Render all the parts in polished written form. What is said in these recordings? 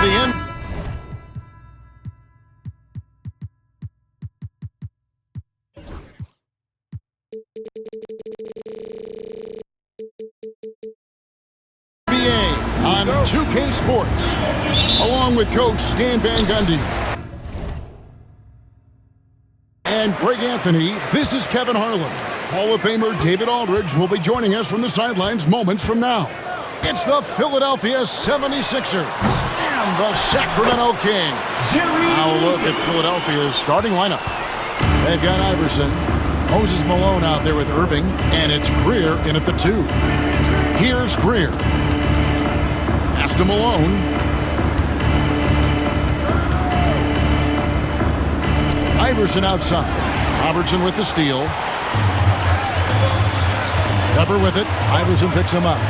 It's the end. On 2K Sports, along with Coach Stan Van Gundy and Greg Anthony, this is Kevin Harlan. Hall of Famer David Aldridge will be joining us from the sidelines moments from now. It's the Philadelphia 76ers and the Sacramento Kings. Now a look at Philadelphia's starting lineup. They've got Iverson, Moses Malone out there with Irving, and it's Greer in at the 2. Here's Greer. Pass to Malone. Iverson outside. Robertson with the steal. Pepper with it. Iverson picks him up.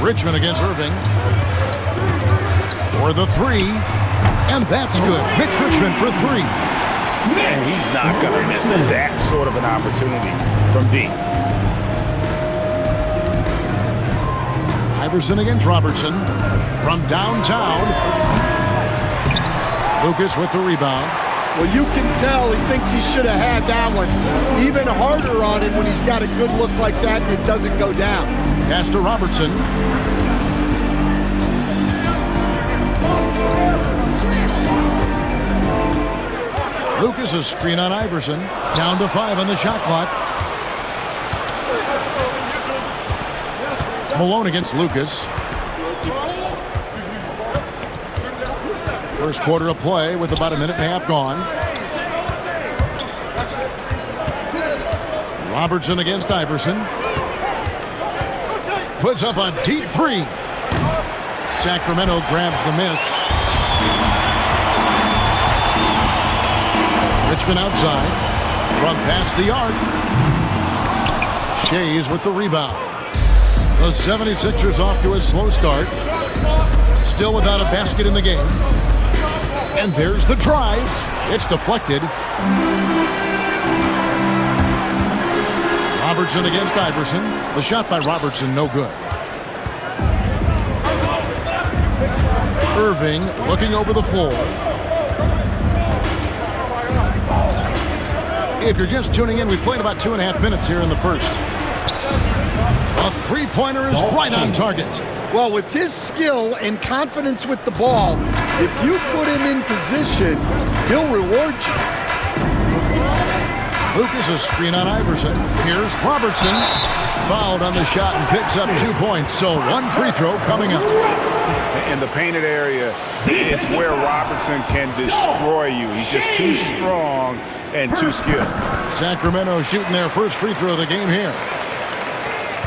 Richmond against Irving. For the 3. And that's good. Mitch Richmond for 3. And he's not going to miss that sort of an opportunity from deep. Iverson against Robertson from downtown. Lucas with the rebound. Well, you can tell he thinks he should have had that one. Even harder on it when he's got a good look like that and it doesn't go down. Pass to Robertson. Lucas a screen on Iverson. Down to 5 on the shot clock. Malone against Lucas. First quarter of play with about a minute and a half gone. Robertson against Iverson. Puts up a deep 3. Sacramento grabs the miss. Richmond outside. From past the arc. Shays with the rebound. The 76ers off to a slow start. Still without a basket in the game. And there's the drive. It's deflected. Robertson against Iverson. The shot by Robertson, no good. Irving looking over the floor. If you're just tuning in, we've played about 2.5 minutes here in the first. A three-pointer is right on target. Well, with his skill and confidence with the ball, if you put him in position, he'll reward you. Lucas a screen on Iverson. Here's Robertson. Fouled on the shot and picks up 2 points. So one free throw coming up. In the painted area is where Robertson can destroy you. He's just too strong and too skilled. Sacramento shooting their first free throw of the game here.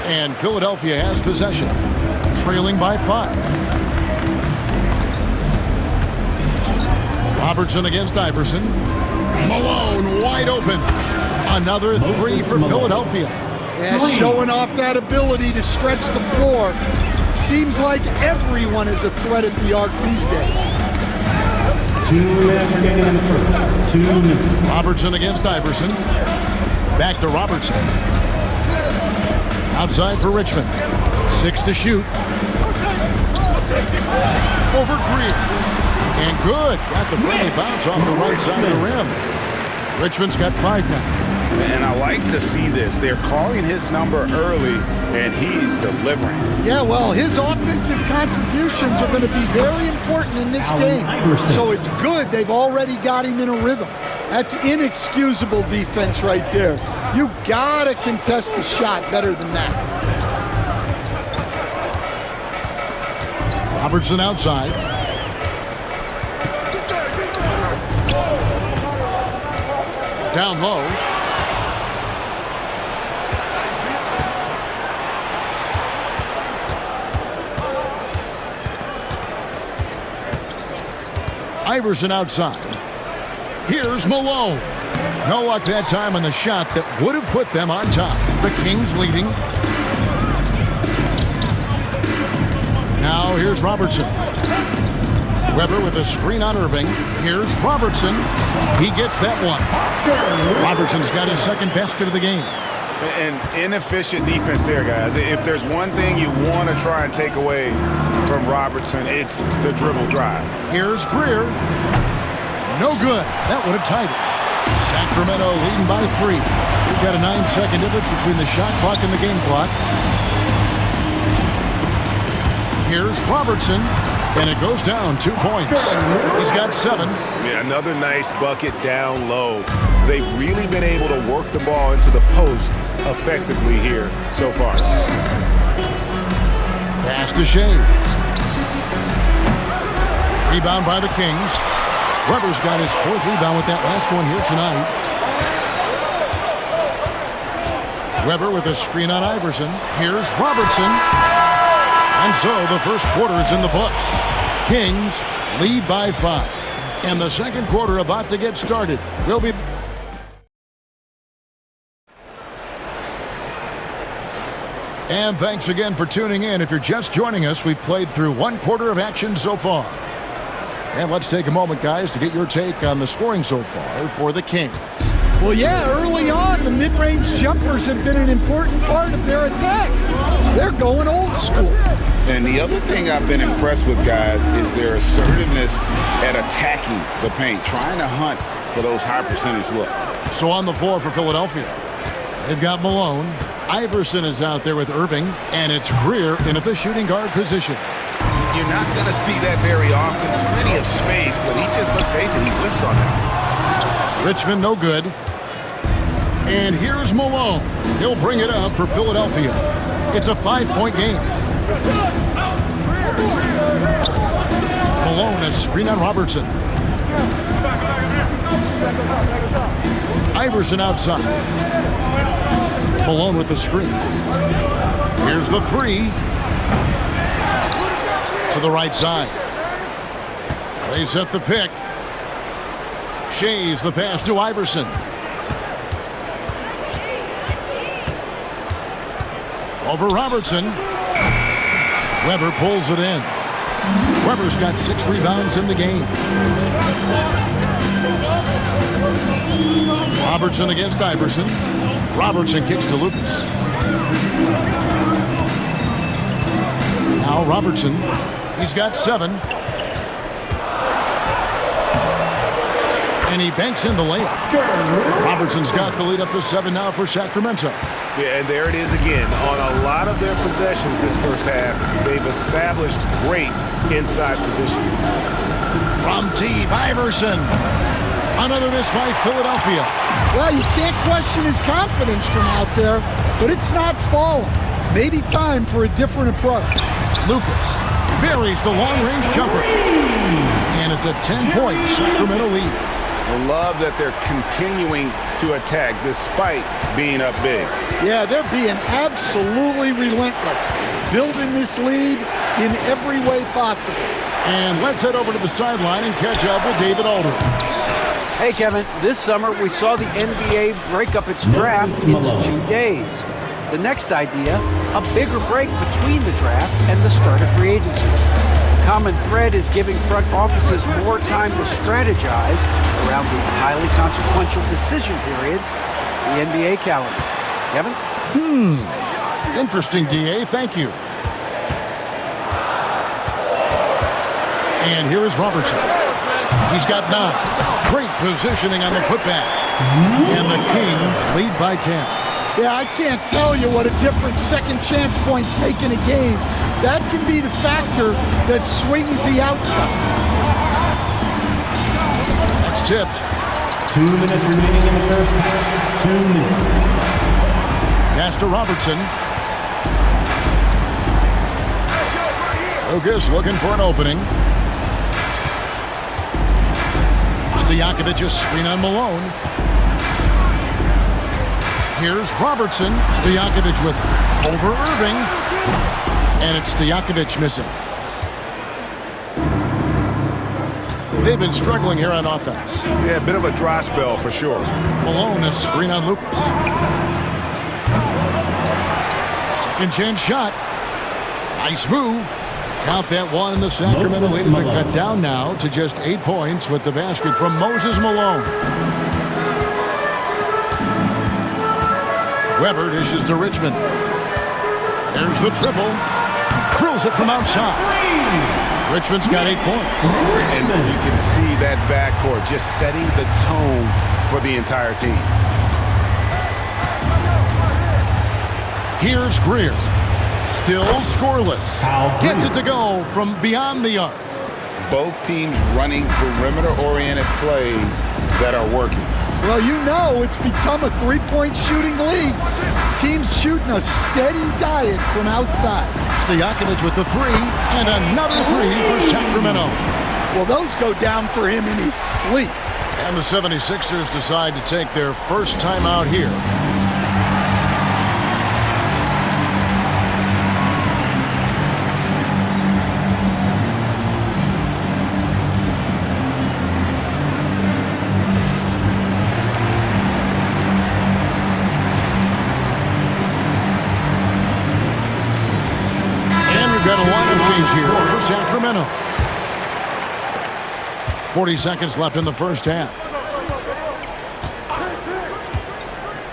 And Philadelphia has possession, trailing by 5. Robertson against Iverson. Malone wide open. Another 3 for Philadelphia. Yeah, showing off that ability to stretch the floor. Seems like everyone is a threat at the arc these days. 2 minutes remaining in the first. 2 minutes. Robertson against Iverson. Back to Robertson. Outside for Richmond. 6 to shoot. Over Greer. And good. Got the friendly bounce off the right side of the rim. Richmond's got 5 now. And I like to see this. They're calling his number early, and he's delivering. Yeah, well, his offensive contributions are going to be very important in this game. So it's good they've already got him in a rhythm. That's inexcusable defense right there. You got to contest the shot better than that. Robertson outside. Down low. Iverson outside. Here's Malone. No luck that time on the shot that would have put them on top. The Kings leading. Now here's Robertson. Weber with a screen on Irving. Here's Robertson. He gets that one. Robertson's got his second basket of the game. An inefficient defense there, guys. If there's one thing you want to try and take away from Robertson, it's the dribble drive. Here's Greer. No good. That would have tied it. Sacramento leading by 3. We've got a 9-second difference between the shot clock and the game clock. Here's Robertson, and it goes down 2 points. He's got 7. Yeah, another nice bucket down low. They've really been able to work the ball into the post effectively here so far. Pass to Shea. Rebound by the Kings. Weber's got his 4th rebound with that last one here tonight. Weber with a screen on Iverson. Here's Robertson. And so the first quarter is in the books. Kings lead by 5. And the second quarter about to get started. We'll be... And thanks again for tuning in. If you're just joining us, we've played through 1 quarter of action so far. And let's take a moment, guys, to get your take on the scoring so far for the Kings. Well, yeah, early on, the mid-range jumpers have been an important part of their attack. They're going old school. And the other thing I've been impressed with, guys, is their assertiveness at attacking the paint, trying to hunt for those high-percentage looks. So on the floor for Philadelphia, they've got Malone. Iverson is out there with Irving, and it's Greer in at the shooting guard position. You're not going to see that very often. Plenty of space, but he just, let's face it, he whiffs on that. Richmond, no good. And here's Malone. He'll bring it up for Philadelphia. It's a 5-point game. Malone, a screen on Robertson. Iverson outside. Malone with the screen. Here's the 3. To the right side. They set the pick. Shea's the pass to Iverson. Over Robertson. Weber pulls it in. Weber's got 6 rebounds in the game. Robertson against Iverson. Robertson kicks to Lucas. Now Robertson. He's got 7. And he banks in the layup. Robertson's got the lead up to 7 now for Sacramento. Yeah, and there it is again. On a lot of their possessions this first half, they've established great inside position. From deep, Iverson. Another miss by Philadelphia. Well, you can't question his confidence from out there, but it's not falling. Maybe time for a different approach. Lucas buries the long-range jumper. And it's a 10-point Sacramento lead. I love that they're continuing to attack despite being up big. Yeah, they're being absolutely relentless, building this lead in every way possible. And let's head over to the sideline and catch up with David Aldridge. Hey, Kevin, this summer we saw the NBA break up its draft into 2 days. The next idea, a bigger break between the draft and the start of free agency. The common thread is giving front offices more time to strategize around these highly consequential decision periods, the NBA calendar. Kevin? Interesting, DA. Thank you. And here is Robertson. He's got 9. Great positioning on the putback. And the Kings lead by 10. Yeah, I can't tell you what a difference second chance points make in a game. That can be the factor that swings the outcome. That's tipped. 2 minutes remaining in the first half. 2 minutes. Pass to Robertson. Lucas looking for an opening. Stojakovic a screen on Malone. Here's Robertson. Stojakovic with over Irving. And it's Stojakovic missing. They've been struggling here on offense. Yeah, a bit of a dry spell for sure. Malone a screen on Lucas. Second chance shot. Nice move. Count that one. The Sacramento lead has been cut down now to just 8 points with the basket from Moses Malone. Weber dishes to Richmond. There's the triple. Drills it from outside. Richmond's got 8 points. And you can see that backcourt just setting the tone for the entire team. Here's Greer. Still scoreless. Gets it to go from beyond the arc. Both teams running perimeter-oriented plays that are working. Well, you know it's become a three-point shooting league. Teams shooting a steady diet from outside. Stojakovic with the three, and another three for Sacramento. Well, those go down for him in his sleep. And the 76ers decide to take their first time out here. Got a lineup change here for Sacramento. 40 seconds left in the first half.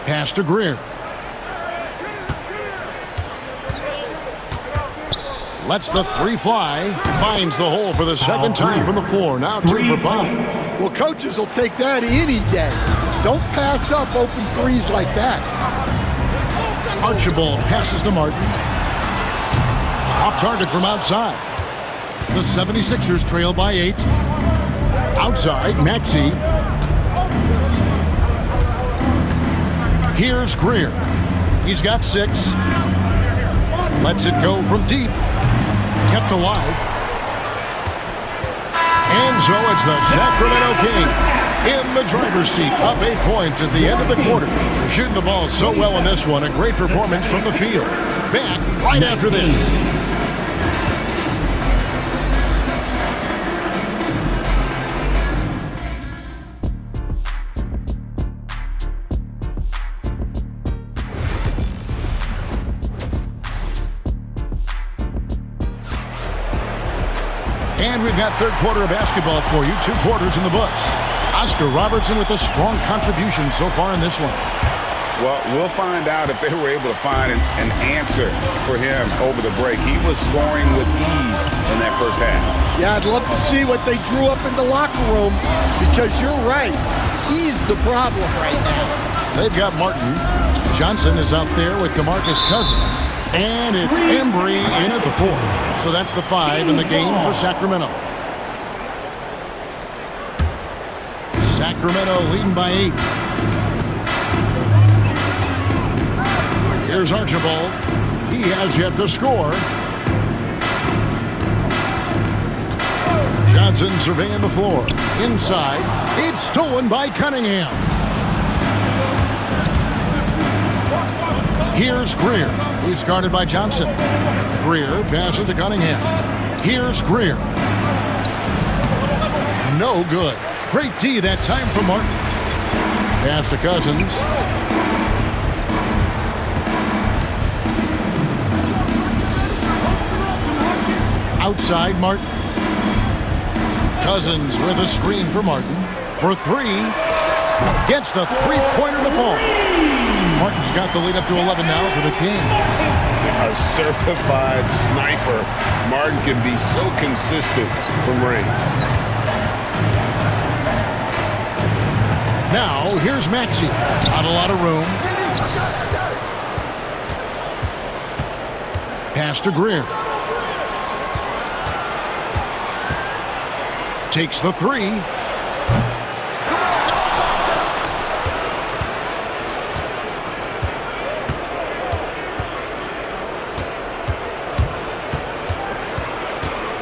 Pass to Greer. Lets the three fly. Finds the hole for the second time from the floor. Now 2 for 5. Well, coaches will take that any day. Don't pass up open threes like that. Archibald passes to Martin. Off target from outside. The 76ers trail by 8. Outside, Maxey. Here's Greer. He's got 6. Lets it go from deep. Kept alive. And so it's the Sacramento Kings in the driver's seat, up 8 points at the end of the quarter. Shooting the ball so well in this one. A great performance from the field. Back right after this. And we've got third quarter of basketball for you. 2 quarters in the books. Oscar Robertson with a strong contribution so far in this one. Well, we'll find out if they were able to find an answer for him over the break. He was scoring with ease in that first half. Yeah, I'd love to see what they drew up in the locker room because you're right. He's the problem right now. They've got Martin. Johnson is out there with DeMarcus Cousins. And it's Embry in at the 4. So that's the 5 in the game for Sacramento. Sacramento leading by 8. Here's Archibald. He has yet to score. Johnson surveying the floor. Inside. It's stolen by Cunningham. Here's Greer. He's guarded by Johnson. Greer passes to Cunningham. Here's Greer. No good. Great D that time for Martin. Pass to Cousins. Outside Martin. Cousins with a screen for Martin. For 3. Gets the three-pointer to fall. Martin's got the lead up to 11 now for the Kings. A certified sniper. Martin can be so consistent from range. Now, here's Maxey. Not a lot of room. Pass to Greer. Takes the 3.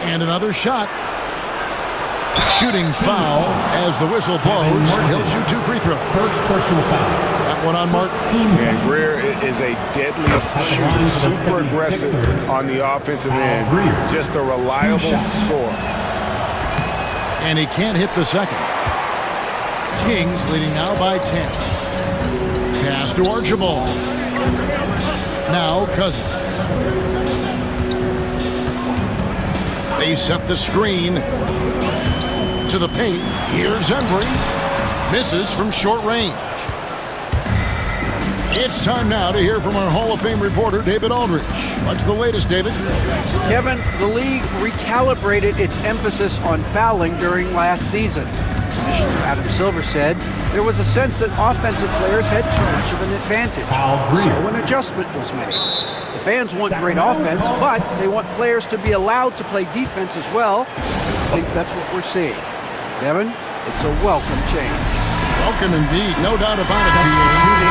And another shot. Shooting foul as the whistle blows. He'll shoot 2 free throws. First personal foul. That one on Martin. And Greer is a deadly shooter, super aggressive on the offensive end. Just a reliable scorer. And he can't hit the second. Kings leading now by 10. Pass to Archibald. Now Cousins. They set the screen to the paint. Here's Embry. Misses from short range. It's time now to hear from our Hall of Fame reporter, David Aldridge. What's the latest, David? Kevin, the league recalibrated its emphasis on fouling during last season. Commissioner Adam Silver said there was a sense that offensive players had too much of an advantage. So an adjustment was made. The fans want great offense, but they want players to be allowed to play defense as well. I think that's what we're seeing. Kevin, it's a welcome change. Welcome indeed, no doubt about it.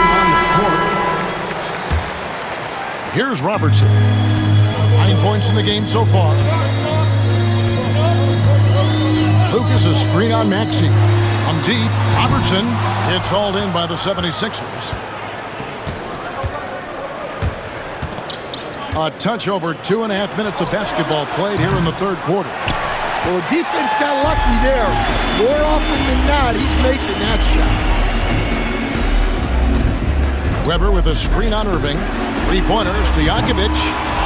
Here's Robertson. 9 points in the game so far. Lucas, a screen on Maxey. From deep, Robertson. It's hauled in by the 76ers. A touch over 2.5 minutes of basketball played here in the third quarter. Well, the defense got lucky there. More often than not, he's making that shot. Weber with a screen on Irving. 3-pointers to Jakovic.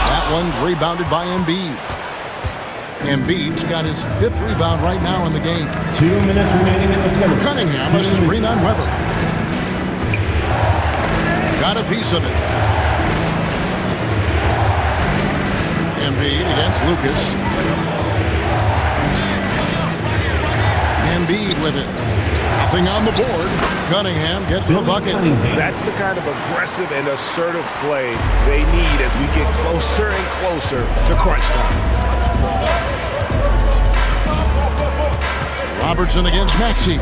That one's rebounded by Embiid. Embiid's got his 5th rebound right now in the game. 2 minutes remaining in the third. Cunningham, a screen on Weber. Got a piece of it. Embiid against Lucas. Embiid with it. Nothing on the board. Cunningham gets the bucket. That's the kind of aggressive and assertive play they need as we get closer and closer to crunch time. Robertson against Maxey.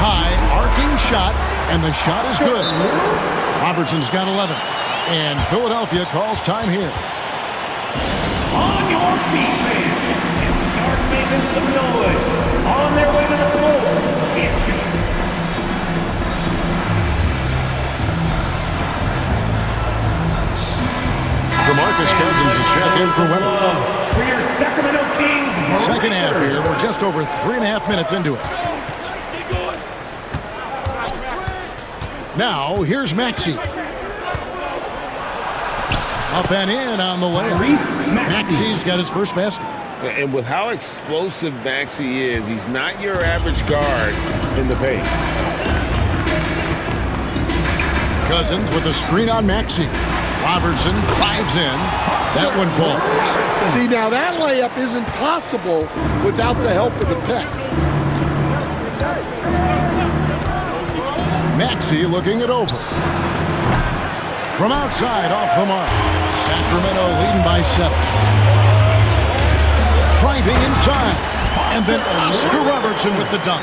High, arcing shot, and the shot is good. Robertson's got 11. And Philadelphia calls time here. On your feet, fans, and start making some noise. On their way to the floor. DeMarcus Cousins is checked in for Weber. For your Sacramento Kings. Second half here. We're just over 3.5 minutes into it. Now, here's Maxey. Up and in on the layup. Maxey's got his first basket. And with how explosive Maxey is, he's not your average guard in the paint. Cousins with a screen on Maxey. Robertson drives in. That one falls. See, now that layup isn't possible without the help of the pick. Maxey looking it over. From outside, off the mark. Sacramento leading by 7. Driving inside. And then Oscar Robertson with the dunk.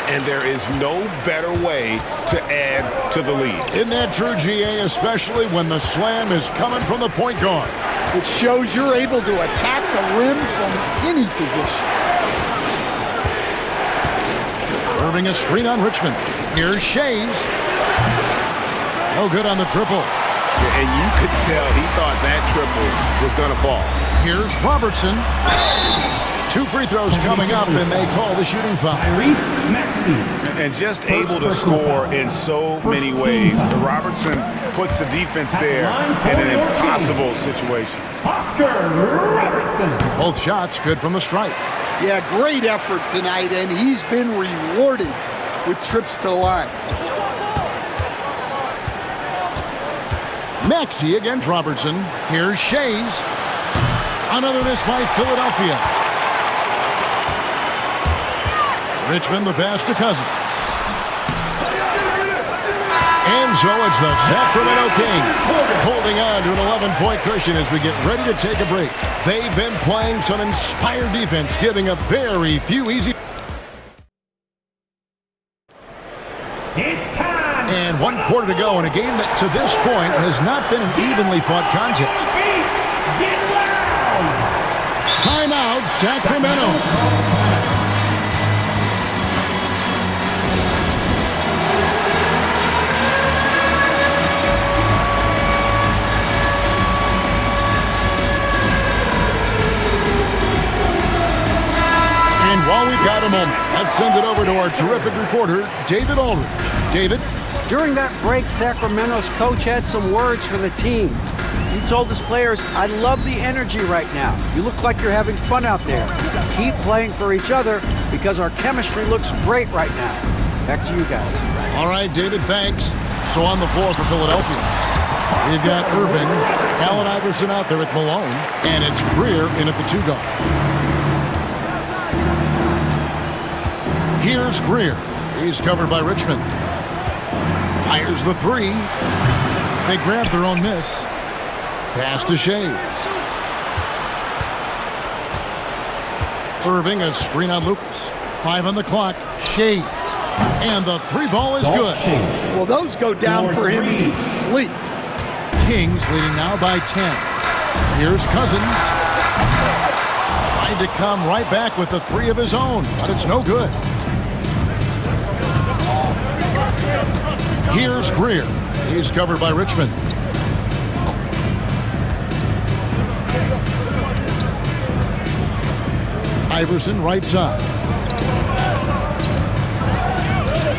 And there is no better way to add to the lead. Isn't that true, GA, especially when the slam is coming from the point guard? It shows you're able to attack the rim from any position. Irving a screen on Richmond. Here's Shays. No good on the triple. And you could tell he thought that triple was going to fall. Here's Robertson. 2 free throws coming up, and they call the shooting foul. Tyrese Maxey. And just able to score in so many ways. Robertson puts the defense there in an impossible situation. Oscar Robertson. Both shots good from the stripe. Yeah, great effort tonight, and he's been rewarded with trips to the line. Maxey against Robertson. Here's Shays. Another miss by Philadelphia. Richmond the pass to Cousins. And so it's the Sacramento Kings holding on to an 11-point cushion as we get ready to take a break. They've been playing some inspired defense, giving up very few easy. It's time. And 1 quarter to go in a game that to this point has not been an evenly fought contest. Get loud. Timeout, Sacramento. And while we've got a moment, let's send it over to our terrific reporter, David Aldridge. David? During that break, Sacramento's coach had some words for the team. He told his players, "I love the energy right now. You look like you're having fun out there. Keep playing for each other because our chemistry looks great right now." Back to you guys. All right, David, thanks. So on the floor for Philadelphia, we've got Irving, Allen Iverson out there at Malone, and it's Greer in at the 2 guard. Here's Greer. He's covered by Richmond. Fires the 3. They grab their own miss. Pass to Shays. Irving, a screen on Lucas. 5 on the clock. Shays. And the 3 ball is good. Well, those go down for him in his sleep. Kings leading now by 10. Here's Cousins. Trying to come right back with the 3 of his own, but it's no good. Here's Greer. He's covered by Richmond. Iverson right side.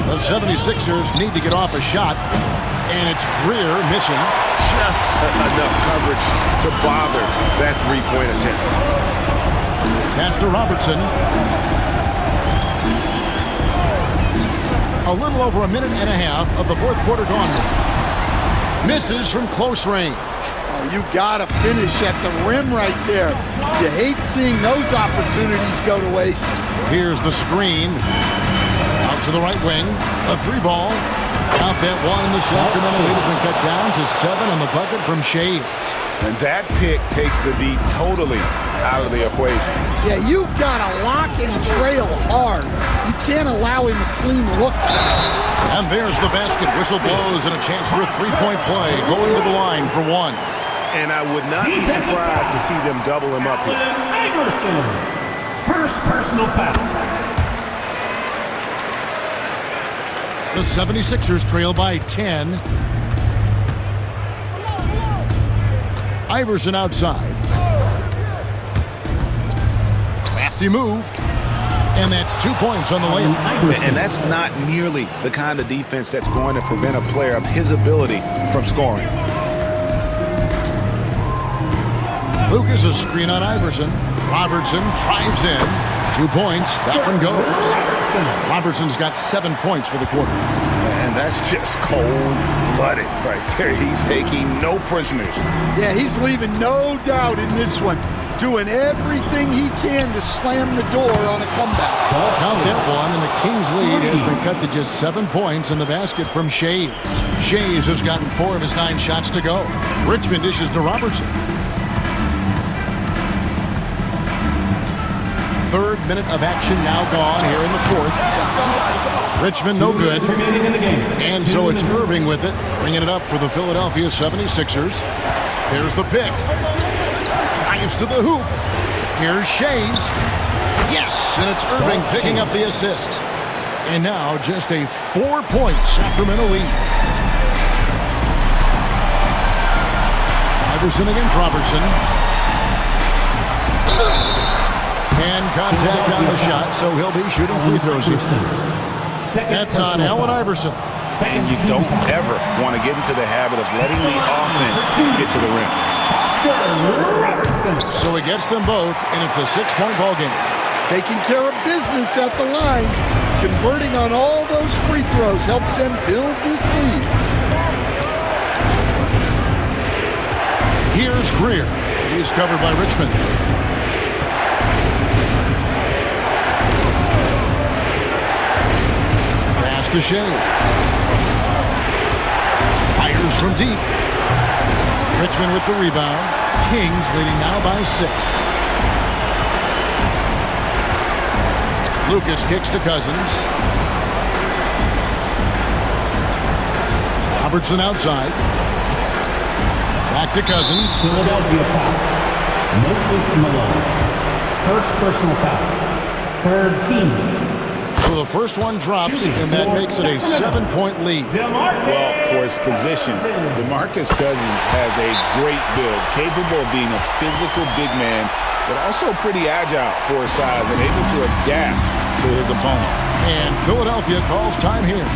The 76ers need to get off a shot, and it's Greer missing. Just enough coverage to bother that three-point attempt. Pass to Robertson. A little over a minute and a half of the 4th quarter gone. Misses from close range. Oh, you gotta finish at the rim right there. You hate seeing those opportunities go to waste. Here's the screen. Out to the right wing. A 3 ball. Out that one. The Sacramento lead has been cut down to 7 on the bucket from Shays. And that pick takes the D totally out of the equation. Yeah, you've got to lock and trail hard. You can't allow him a clean look. And there's the basket. Whistle blows and a chance for a 3-point play. Going to the line for 1. And I would not be surprised to see them double him up here. Iverson. First personal foul. The 76ers trail by 10. Iverson outside. Crafty move. And that's 2 points on the layup. And that's not nearly the kind of defense that's going to prevent a player of his ability from scoring. Lucas, a screen on Iverson. Robertson drives in. 2 points. That one goes. Robertson's got 7 points for the quarter. And that's just cold-blooded right there. He's taking no prisoners. Yeah, he's leaving no doubt in this one. Doing everything he can to slam the door on a comeback. Count that one, and the Kings' lead has been cut to just 7 points in the basket from Shays. Shays has gotten 4 of his 9 shots to go. Richmond dishes to Robertson. 3rd minute of action now gone here in the 4th. Richmond no good. And so it's Irving with it, bringing it up for the Philadelphia 76ers. There's the pick. Drives to the hoop. Here's Shays. Yes, and it's Irving picking up the assist. And now just a 4-point Sacramento lead. Iverson against Robertson. And contact on the shot, so he'll be shooting free throws here. That's on Allen Iverson. And you don't ever want to get into the habit of letting the offense get to the rim. So he gets them both, and it's a 6-point ball game. Taking care of business at the line. Converting on all those free throws helps them build this lead. Here's Greer. He's covered by Richmond. Pass to Shea. Fires from deep. Richmond with the rebound. Kings leading now by 6. Lucas kicks to Cousins. Robertson outside. Back to Cousins. Philadelphia foul. Moses Malone. First personal foul. 3rd team. So the first one drops, and that makes it a 7-point lead. Well, for his position, DeMarcus Cousins has a great build, capable of being a physical big man, but also pretty agile for his size and able to adapt to his opponent. And Philadelphia calls time here.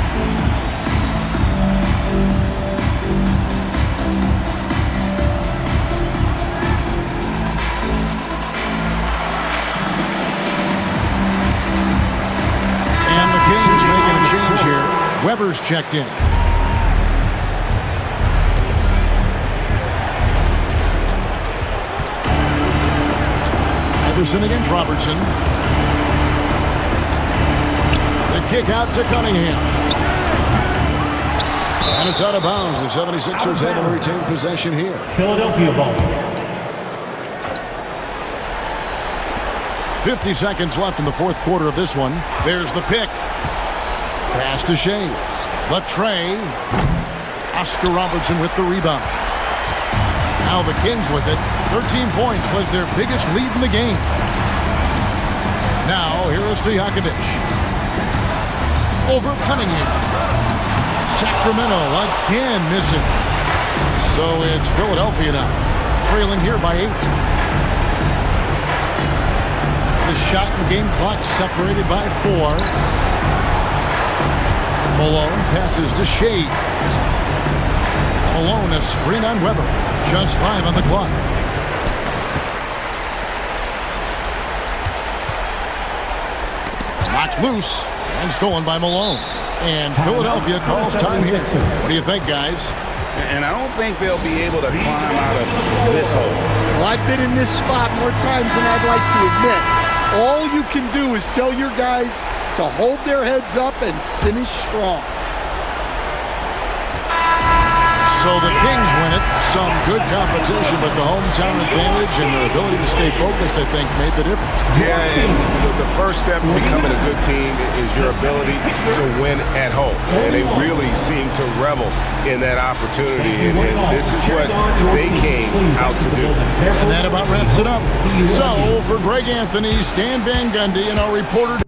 And the Kings making a change here. Weber's checked in. Iverson against Robertson. The kick out to Cunningham. And it's out of bounds. The 76ers able to retain possession here. Philadelphia ball. 50 seconds left in the fourth quarter of this one. There's the pick. Pass to Shea. The tray. Oscar Robertson with the rebound. Now the Kings with it. 13 points was their biggest lead in the game. Now here is Stojakovic. Over Cunningham. Sacramento again missing. So it's Philadelphia now, trailing here by 8. The shot and game clock separated by 4. Malone passes to Shea. Malone a screen on Weber. Just 5 on the clock. Knocked loose and stolen by Malone. And Philadelphia calls time here. What do you think, guys? And I don't think they'll be able to climb out of this hole. Well, I've been in this spot more times than I'd like to admit. All you can do is tell your guys to hold their heads up and finish strong. So the Kings win it. Some good competition, but the hometown advantage and their ability to stay focused, I think, made the difference. Yeah, and the first step in becoming a good team is your ability to win at home. And they really seem to revel in that opportunity. And this is what they came out to do. And that about wraps it up. So for Greg Anthony, Stan Van Gundy, and our reporter